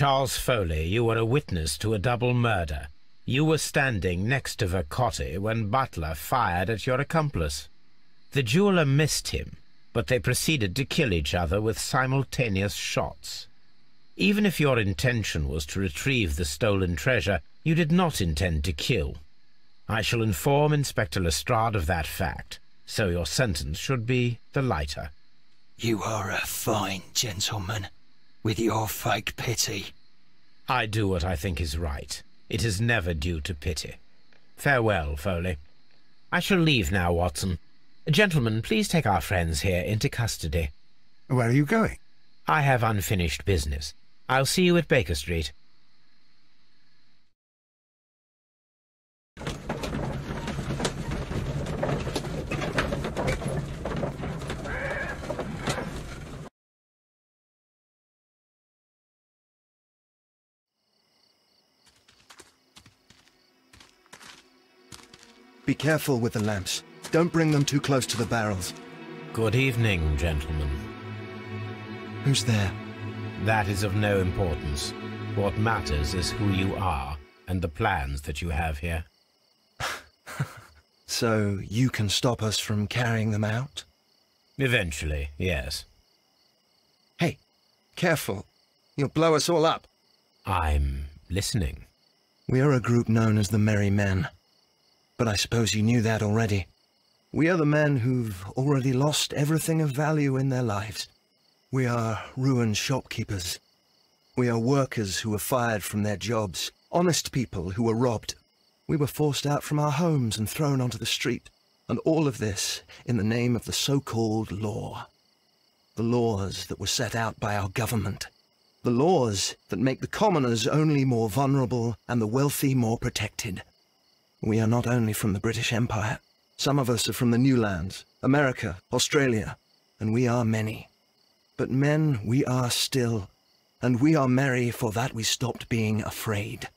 Charles Foley, you were a witness to a double murder. You were standing next to Vercotti when Butler fired at your accomplice. The jeweler missed him, but they proceeded to kill each other with simultaneous shots. Even if your intention was to retrieve the stolen treasure, you did not intend to kill. I shall inform Inspector Lestrade of that fact, so your sentence should be the lighter. You are a fine gentleman, with your fake pity. I do what I think is right. It is never due to pity. Farewell, Foley. I shall leave now, Watson. Gentlemen, please take our friends here into custody. Where are you going? I have unfinished business. I'll see you at Baker Street. Be careful with the lamps. Don't bring them too close to the barrels. Good evening, gentlemen. Who's there? That is of no importance. What matters is who you are and the plans that you have here. So you can stop us from carrying them out? Eventually, yes. Hey, careful. You'll blow us all up. I'm listening. We are a group known as the Merry Men. But I suppose you knew that already. We are the men who've already lost everything of value in their lives. We are ruined shopkeepers. We are workers who were fired from their jobs, honest people who were robbed. We were forced out from our homes and thrown onto the street, and all of this in the name of the so-called law. The laws that were set out by our government. The laws that make the commoners only more vulnerable and the wealthy more protected. We are not only from the British Empire. Some of us are from the New Lands, America, Australia, and we are many. But men we are still, and we are merry for that we stopped being afraid.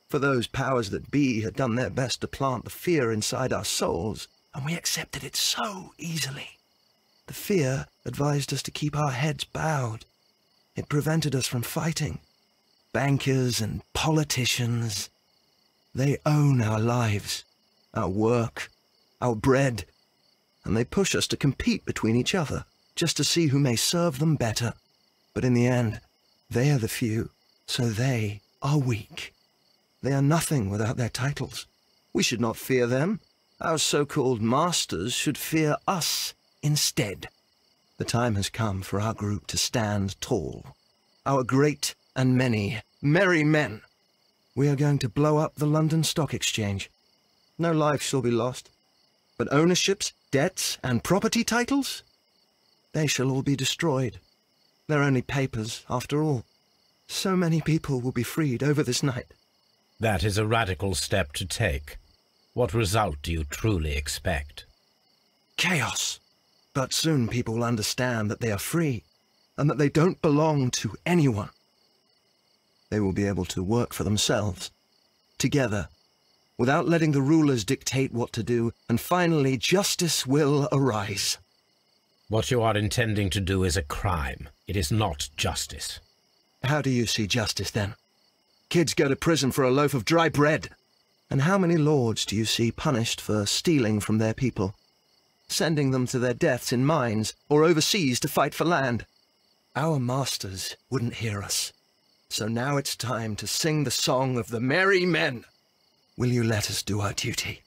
For those powers that be had done their best to plant the fear inside our souls, and we accepted it so easily. The fear advised us to keep our heads bowed. It prevented us from fighting. Bankers and politicians, they own our lives, our work, our bread, and they push us to compete between each other, just to see who may serve them better. But in the end, they are the few, so they are weak. They are nothing without their titles. We should not fear them. Our so-called masters should fear us instead. The time has come for our group to stand tall. Our great and many merry men. We are going to blow up the London Stock Exchange. No life shall be lost. But ownerships, debts, and property titles? They shall all be destroyed. They're only papers, after all. So many people will be freed over this night. That is a radical step to take. What result do you truly expect? Chaos. But soon people will understand that they are free, and that they don't belong to anyone. They will be able to work for themselves, together, without letting the rulers dictate what to do, and finally justice will arise. What you are intending to do is a crime. It is not justice. How do you see justice, then? Kids go to prison for a loaf of dry bread. And how many lords do you see punished for stealing from their people, sending them to their deaths in mines or overseas to fight for land? Our masters wouldn't hear us. So now it's time to sing the song of the merry men. Will you let us do our duty?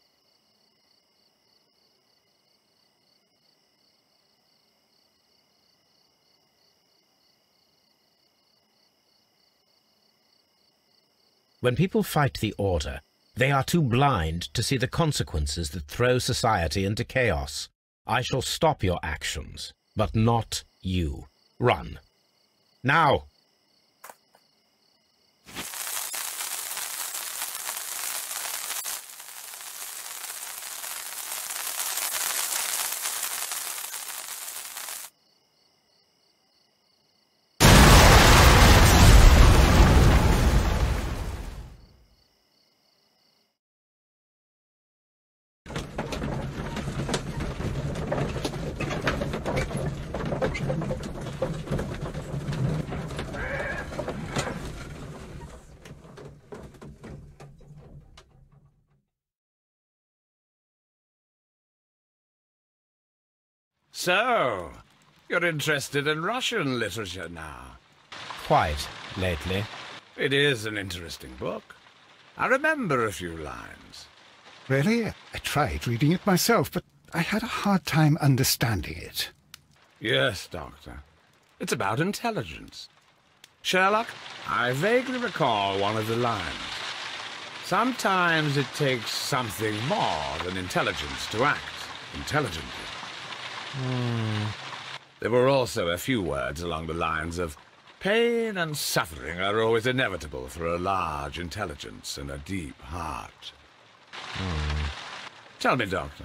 When people fight the order, they are too blind to see the consequences that throw society into chaos. I shall stop your actions, but not you. Run. Now! So, you're interested in Russian literature now? Quite, lately. It is an interesting book. I remember a few lines. Really? I tried reading it myself, but I had a hard time understanding it. Yes, Doctor. It's about intelligence. Sherlock, I vaguely recall one of the lines. Sometimes it takes something more than intelligence to act intelligently. There were also a few words along the lines of, pain and suffering are always inevitable for a large intelligence and a deep heart. Tell me, Doctor,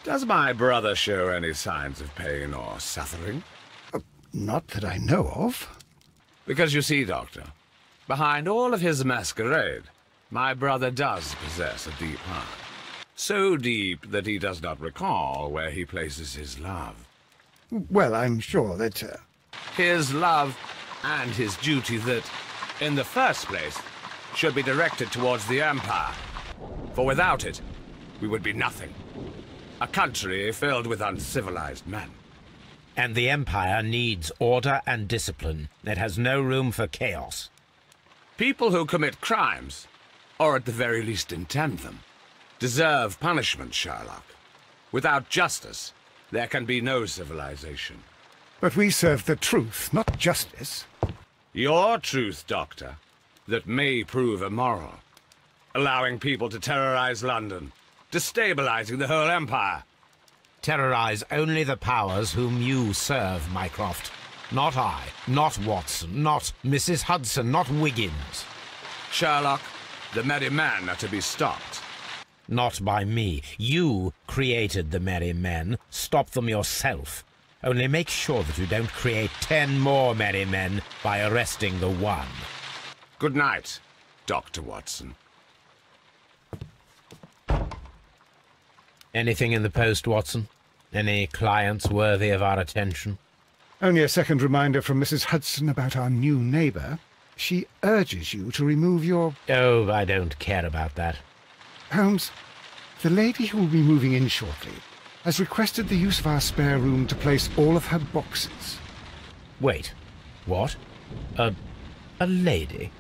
does my brother show any signs of pain or suffering? Not that I know of. Because you see, Doctor, behind all of his masquerade, my brother does possess a deep heart. So deep that he does not recall where he places his love. Well, I'm sure that... His love and his duty that, in the first place, should be directed towards the Empire. For without it, we would be nothing. A country filled with uncivilized men. And the Empire needs order and discipline. It has no room for chaos. People who commit crimes, or at the very least intend them, deserve punishment, Sherlock. Without justice, there can be no civilization. But we serve the truth, not justice. Your truth, Doctor, that may prove immoral. Allowing people to terrorize London, destabilizing the whole Empire. Terrorize only the powers whom you serve, Mycroft. Not I, not Watson, not Mrs. Hudson, not Wiggins. Sherlock, the merry men are to be stopped. Not by me. You created the merry men. Stop them yourself. Only make sure that you don't create 10 more merry men by arresting the one. Good night, Dr. Watson. Anything in the post, Watson? Any clients worthy of our attention? Only a second reminder from Mrs. Hudson about our new neighbour. She urges you to remove your... Oh, I don't care about that. Holmes, the lady who will be moving in shortly has requested the use of our spare room to place all of her boxes. Wait, what? A lady?